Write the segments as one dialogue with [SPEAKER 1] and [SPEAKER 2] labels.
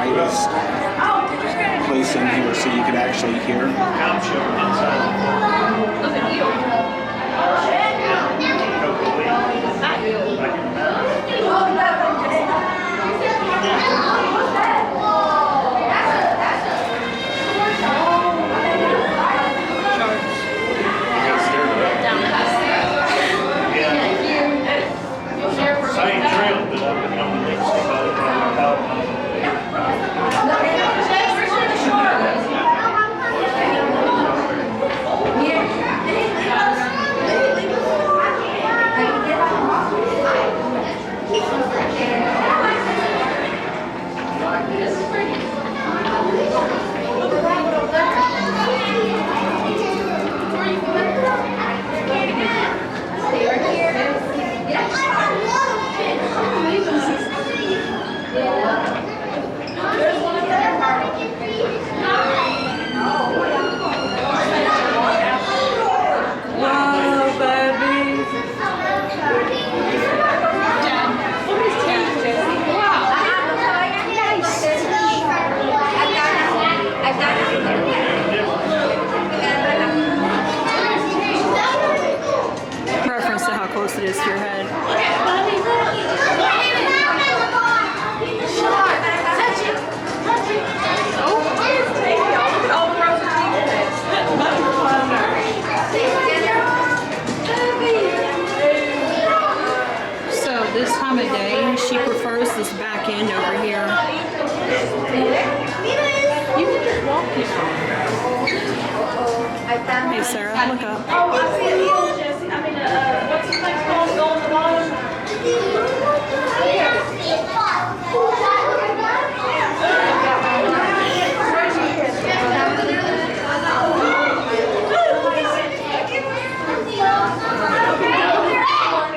[SPEAKER 1] quietest place in here so you could actually hear.
[SPEAKER 2] Reference to how close it is to your head. So this time of day, she prefers this back end over here. You can just walk here. Hey Sarah, look up.
[SPEAKER 3] Oh, I see the old Jesse. I mean, what's the thing called? Go on the bottom.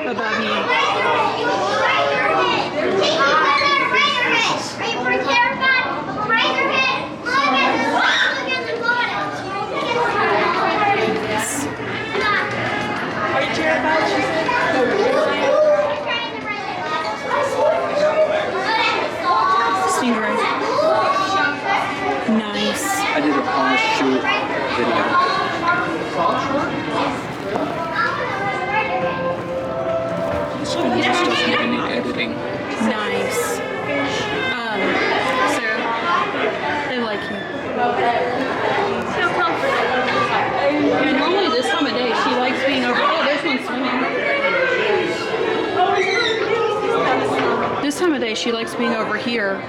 [SPEAKER 2] Above you. Stingray. Nice.
[SPEAKER 1] I did a pause shoot video. This one just doesn't even need editing.
[SPEAKER 2] Nice. Sarah, they like you. And normally this time of day, she likes being over. Oh, there's one swimming. This time of day, she likes being over here.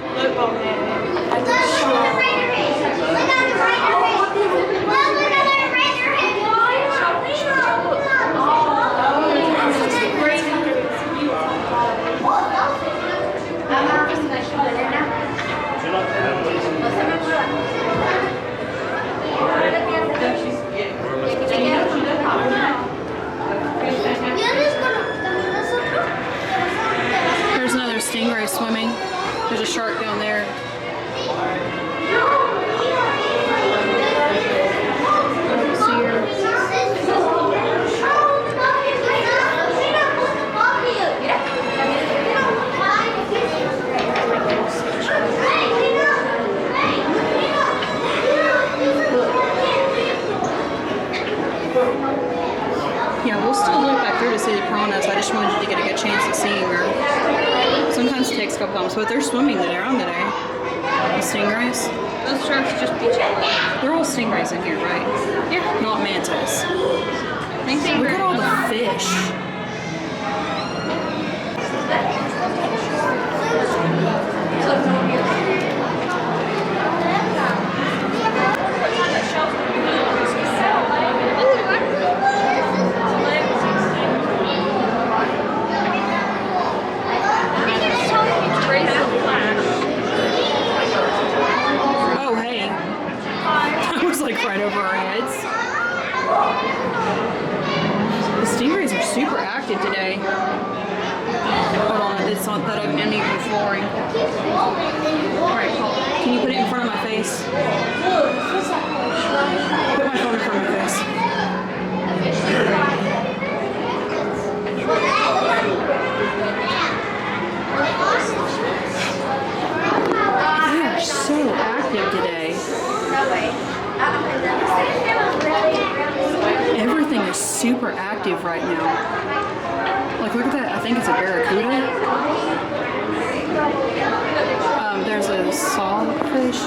[SPEAKER 2] There's another stingray swimming. There's a shark down there. See her. Yeah, we'll still look back through to see the piranhas. I just wanted you to get a good chance of seeing her. Sometimes it takes a couple times, but they're swimming today, aren't they? The stingrays?
[SPEAKER 3] Those sharks just beat you.
[SPEAKER 2] They're all stingrays in here, right?
[SPEAKER 3] Yeah.
[SPEAKER 2] Not mantas.
[SPEAKER 3] Thanks,
[SPEAKER 2] Look at all the fish. Oh, hey. That was like right over our heads. The stingrays are super active today. Hold on, it's not that I'm uneven flooring. Alright, can you put it in front of my face? Put my phone in front of my face. They are super active right now. Like, look at that. I think it's a barracuda. There's a sawfish.